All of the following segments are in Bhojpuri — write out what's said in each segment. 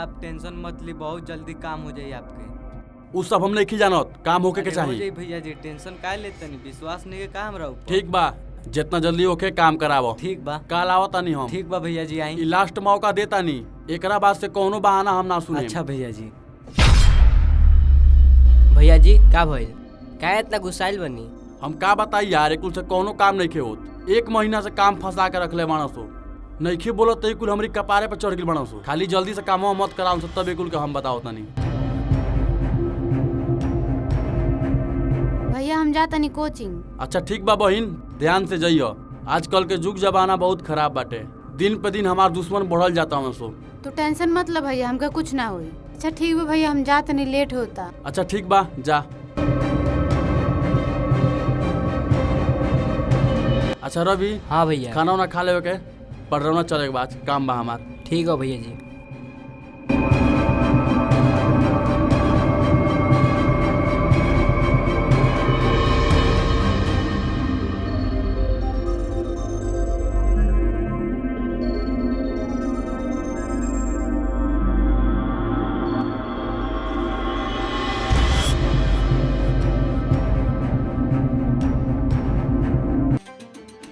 आप टेंशन मत ली, बहुत जल्दी काम हो जाए आपके। उ सब हम नहीं जानत, काम होके के अरे हो चाहिए। जाई भैया जी, टेंशन काहे लेते नहीं, विश्वास नहीं के काम रहो। ठीक बा, जितना जल्दी होके काम करावो। ठीक बा, काल आवता नहीं हम। ठीक बा भैया जी, आई। ई लास्ट मौका देता नहीं, एकरा बाद से कोनो बहाना हम ना सुने। अच्छा भैया जी। भैया जी का भइल, काहे इतना गुस्साइल बनी? हम का बताई यार, एक कुल से कोनो काम नहीं होत। 1 महीना से काम फंसा के रखले बाणसो, नहीं बोलत तो कुल हमरी कपारे पे चढ़ गई बाणसो। खाली जल्दी से काम मत कराओ, तब कुल के हम बताओ तनी। भैया हम जाता नहीं कोचिंग। अच्छा ठीक बा बहिन, ध्यान से जइयो। आजकल के जुग जमाना बहुत खराब बाटे, दिन पे दिन हमार दुश्मन बढ़ल जाता हूँ सो। तो टेंशन मतलब भैया, हमका कुछ ना हुई। अच्छा ठीक बा भैया, हम जाता नहीं, लेट होता। अच्छा ठीक बा, जा। अच्छा रवि, हाँ भैया। खाना वाना खा ले के पढ़ना चले के बाद काम बा हमार। ठीक है भैया जी।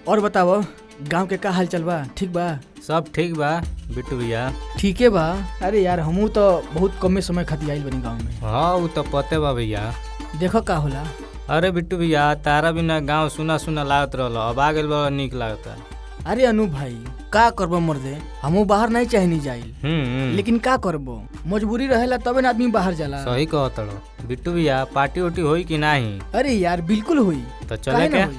और बताओ, गांव के का हाल चल बा? ठीक बा? सब ठीक बा बिट्टू भैया। ठीक है बा। अरे यार हमू तो बहुत कमे समय खातिर आइल बनी गांव में। हाँ वो तो पते बा भैया। देखो का होला। अरे बिट्टू भैया, तारा बिना गांव सुना सुना लागत रहल, अब आ गइल बड़ा निक लागता। अरे अनु भाई का करबो मर्दे, हमू बाहर नहीं चाहे नहीं जाइल, लेकिन का करबो, मजबूरी रहेला तबे ना आदमी बाहर जाला। सही कहत रहो बिट्टू भैया। पार्टी उटी होई कि नहीं? अरे यार बिल्कुल हुई। तो चले क्या?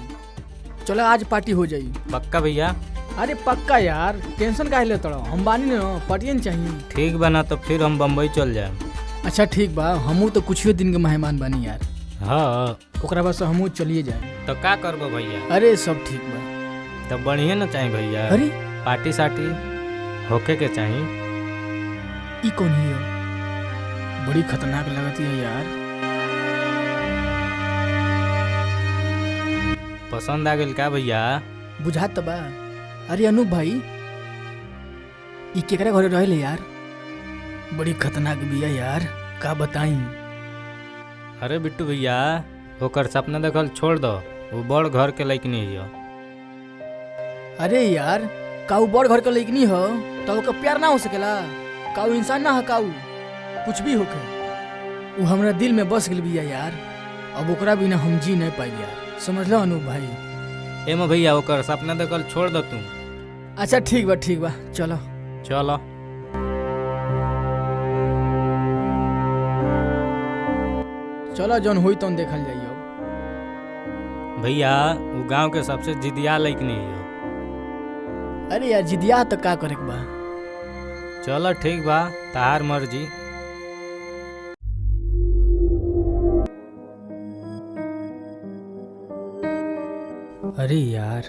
चलो आज पार्टी हो जाई। पक्का भैया? अरे पक्का यार, टेंशन काहे लेत रहो, हम बानी न, पार्टियन चाहिए। ठीक बना, तो फिर हम बम्बई चल जाए। अच्छा ठीक बा, हमू तो कुछ ही दिन के मेहमान बानी यार। हाँ ओकरा बाद से हमू चलिए जाए। तो का करबो भैया? अरे सब ठीक बा। तो बढ़िया ना चाहिए भैया। अरे पार्टी साटी होके के चाहिए। ई कौन है? बड़ी खतरनाक लगती है यार। पसंद आ गइल का भैया? बुझात तो बा। अरे अनूप भाई, ई केकरा घरे रहेले यार? बड़ी खतरनाक बिया यार, का बताई। अरे बिट्टू भैया, ओकर सपना देखल छोड़ दो, वो बड़ घर के लायक नहीं है। अरे यार, काऊ बड़ घर के लइकनी हो तो ओकर प्यार ना हो सकेला? काऊ इंसान ना हो, काऊ कुछ भी होके वो हमरा दिल में बस गेल बिया यार। अब ओकरा बिना हम जी नहीं पाई यार, समझ लो अनूप भाई। एम भैया, ओकर सपना देखल छोड़ दो तू। अच्छा ठीक बा, ठीक बा, चलो चलो। चलो जौन होई तौन देखल जाइयो। भैया वो गांव के सबसे जिदिया लायक नहीं है। अरे यार जिदिया तो का करे के बा। चलो ठीक बा, तार मर्जी। अरे यार,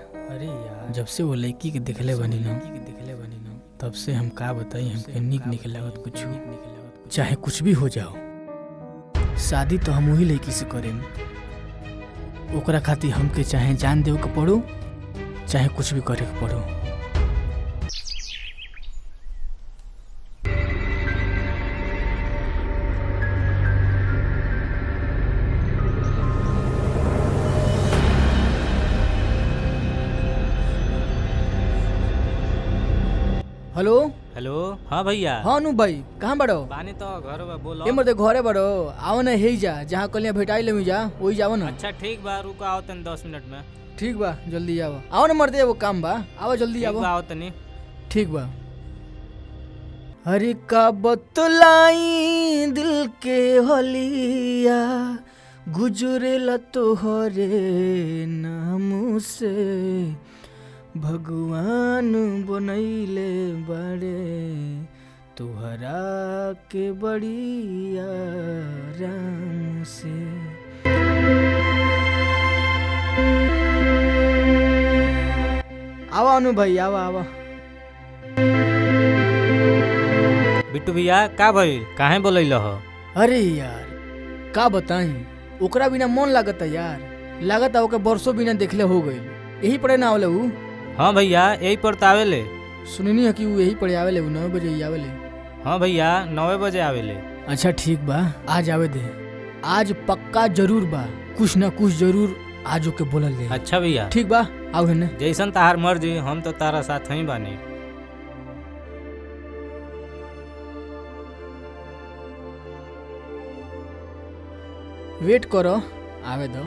जब से वो लड़की के दिखले बनी ना, तब से हम का बताई, हमके निक निकलावत कुछ, चाहे कुछ भी हो जाओ, शादी तो हम वही लड़की से करें। ओकरा खातिर हमके चाहे जान देव के पड़ो, चाहे कुछ भी करे के पड़ो। Hello hello. हाँ भैया। हाँ अनु भाई, कहाँ बड़ो? बानी तो घर में बोलो। ए मर्दे घरे बड़ो, आओ ना हे जा, जहाँ कल भेटाई ले जा, वही जाओ ना। अच्छा ठीक बा, रुको आओ तन 10 मिनट में। ठीक बा, जल्दी आओ। आओ ना मर्दे, वो काम बा, आओ जल्दी आओ। आओ तनी। ठीक बा। हरे का बतलाई दिल के हलिया, गुजरेला तोहरे नाम से, भगवान बनैले बड़े तुहरा के बड़ी आराम से। आवा अनु भाई, आवा आवा। बिट्टू भैया का भइल, काहे बोलैल हो? अरे यार का बताई, ओकरा बिना मन लागता यार, लागता ओके बरसों बिना देखले हो गई। यही पड़े ना आवले ऊ? हाँ भैया, यही पर तो आवेले। सुननी है कि वो यही पड़े आवेले, 9 बजे ही आवेले। हाँ भैया 9 बजे आवेले। अच्छा ठीक बा, आज आवे दे। आज पक्का जरूर बा, कुछ ना कुछ जरूर आज ओके बोलल जाए। अच्छा भैया ठीक बा, आओ है जैसन तार मर्जी, हम तो तारा साथ ही बानी। वेट करो, आवे दो।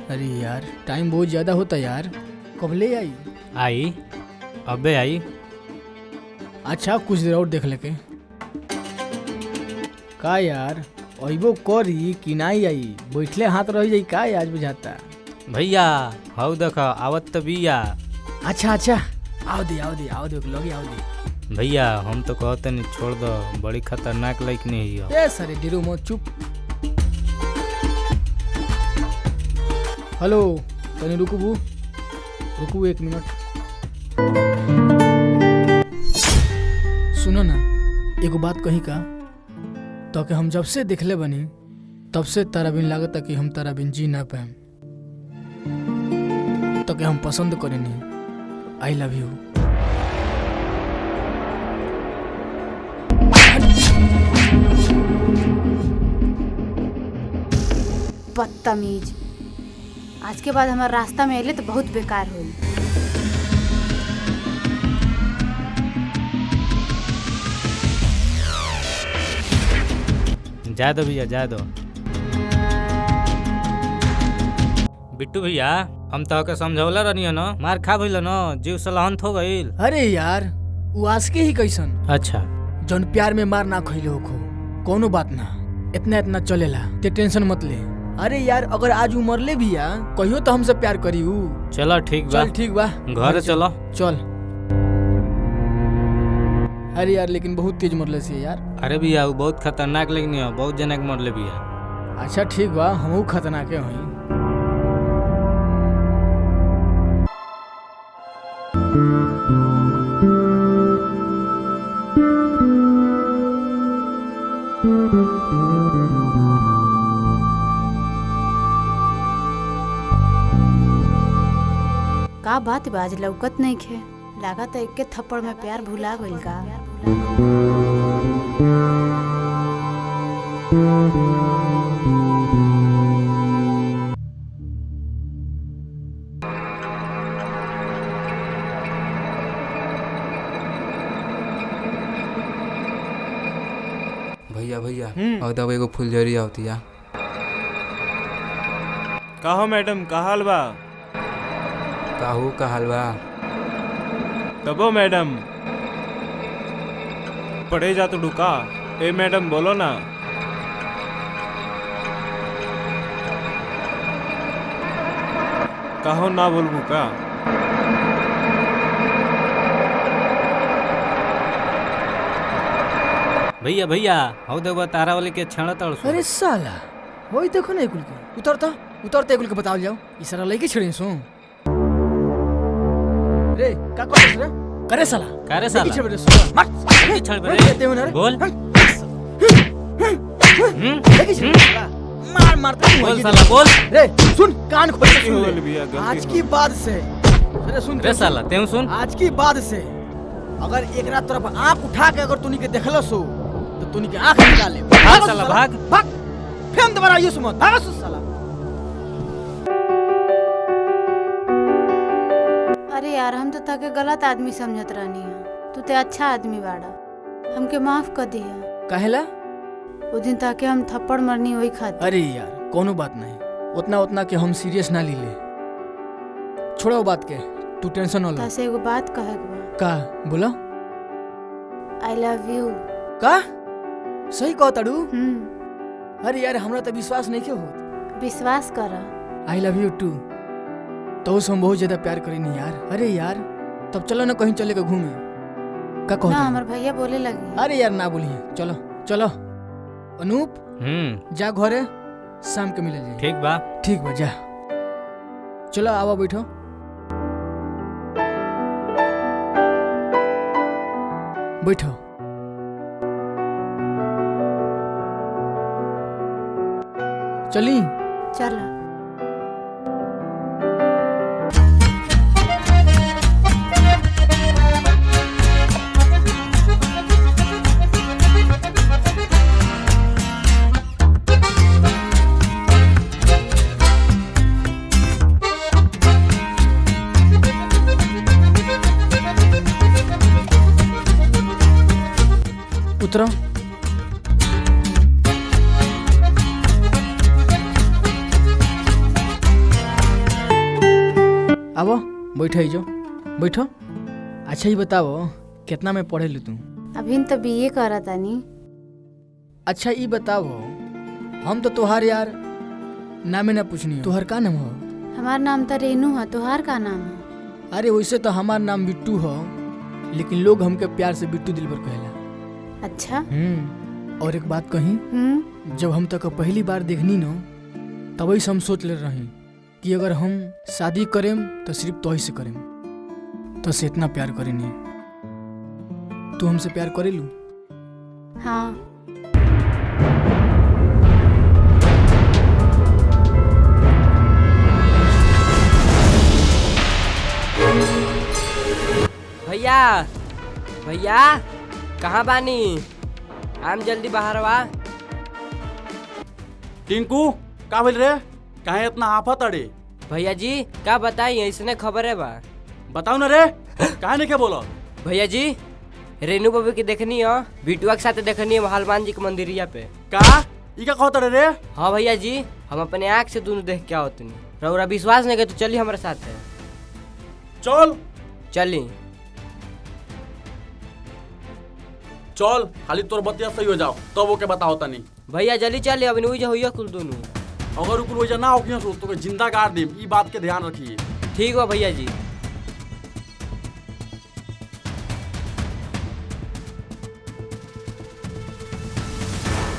अरे यार टाइम बहुत ज्यादा होता यार, कब ले आई? आई अबे आई। अच्छा कुछ देर और देख लेके। का यार अइबो करी कि नहीं आई? बैठले हाथ रह जाई का आज बुझाता। भैया हाउ देख आवत तो बिया। अच्छा अच्छा आओ दे लगे आओ दे। भैया हम तो कहते नहीं छोड़ दो, बड़ी खतरनाक लाइक नहीं है। ए सारे डिरू मत, चुप। हेलो तनी रुकू 1 मिनट। सुनो ना, एगो बात कही का तो कि हम जब से देखले बनी तब से तारा बिन लागत कि हम तारा बिन जी ना पाएम। तो कि हम पसंद करे नहीं। आई लव यू। बदतमीज, आज के बाद हमारे रास्ता में अले तो बहुत बेकार होई। जा दो भैया जा दो। बिट्टू भैया हम तो के समझौला रहनी न, मार खा भइल न, जीव सलाहंत हो गइल। अरे यार वो आज के ही कैसन अच्छा जौन प्यार में मार ना खइले हो, कोनो बात ना, इतना चलेला, ते टेंशन मत ले। अरे यार अगर आज उमरले भी या कहियो तो हमसे प्यार करी ऊ। चलो ठीक बा, चल ठीक बा, घर चलो। चल। अरे यार लेकिन बहुत तेज मरले से यार। अरे भैया वो बहुत खतरनाक लेकिन है, बहुत जना के मरले भैया। अच्छा ठीक बा, हमहू खतरनाक हई। का बात बा, आज लौकत नहीं खे, लागत एक के थप्पड़ में प्यार भुला गइल का। भैया और दब एगो फुलझड़ी आवती है। कहो मैडम का हाल बा? काहू का हलवा तबो मैडम पढ़े जा तो डुका। ए मैडम बोलो ना। कहो ना बोलबू का? भैया भैया हाउ देखो तारा वाले के छड़ तड़। अरे साला वही देखो ना एकुल के उतरता एकुल के बताओ जाओ, ई सारा लइके छड़े सो रे का करस रे? करे साला लइके छड़ रे सो मार लइके छड़ बे रे। देते हो ना रे, बोल लइके छड़ साला मारते बोल साला बोल रे। सुन कान खोल के सुन बोल ले। भैया, गलती आज हो की बाद से अरे सुन रे साला तेऊ सुन। आज की बाद से अगर एक रात तरफ आंख उठा के अगर तूनी के देखलो सो तो तूनी के आंख निकाल ले। भाग साला भाग भाग, फेम दोबारा ये सुमत भाग साला। अरे यार हम तो ताके गलत आदमी समझत रहनी है, तू ते अच्छा आदमी बाड़ा, हमके माफ कर दिया। कहेला वो दिन ताके हम थप्पड़ मरनी वही खाती। अरे यार कोनो बात नहीं, उतना के हम सीरियस ना ली ले, छोड़ो बात के, तू टेंशन न लो। तासे एगो बात कहे के बा। का बोला? आई लव यू। का सही कह तड़ू? हम्म, अरे यार हमरा तो विश्वास नहीं क्यों होत। विश्वास कर। I love you too. तो हम बहुत ज्यादा प्यार करी नहीं यार। अरे यार तब चलो ना कहीं चले के घूमे। का कहो? ना हमार भैया बोले लगी। अरे यार ना बोलिए, चलो चलो। अनूप जा घरे, शाम के मिले जाए। ठीक बा ठीक बा जा। चलो आवा बैठो। बैठो। चली। चल। उतरो। आवो बैठो ही जो बैठो। अच्छा ये बताओ कितना में पढ़े लू तू? अभी तो बीए करा तानी। अच्छा ये बताओ हम तो तोहार यार नामे ना पूछनी तोहार का नाम हो? हमार नाम तो रेनू है, तोहार का नाम है? अरे वैसे तो हमार नाम बिट्टू हो, लेकिन लोग हमके प्यार से बिट्टू दिलबर कहेला। अच्छा। और एक बात कही, जब हम तक पहली बार देखनी न तभी से हम सोच ले रही कि अगर हम शादी करेम तो सिर्फ तो ही से करेम, तो से इतना प्यार करेनी। तू हमसे प्यार करेलू? हाँ। भैया भैया कहाँ बानी? आम जल्दी बाहर वा। टिंकू का बोल रे? काहे इतना आफत अड़े? भैया जी का बताई, ऐसने खबर है बा। बताओ ना रे, काहे नहीं के बोलो? भैया जी रेनू बाबू की देखनी हो, बिटुआ के साथ देखनी है हनुमान जी के मंदिरिया पे। का ई का कहत रे? हाँ भैया जी, हम अपने आँख से दोनों देख के आओ तुम। रउरा विश्वास नहीं करे तो चलिए हमारे साथ है। चल चली चल, खाली तोर बतिया सही हो जाओ तब ओके बताओ तनी। भैया जल्दी चलिए, अब नहीं हुई कुल दोनों। अगर ऊपर वजह ना हो तो जिंदा गाड़ दे, ई बात के ध्यान रखिए। ठीक हो भैया जी।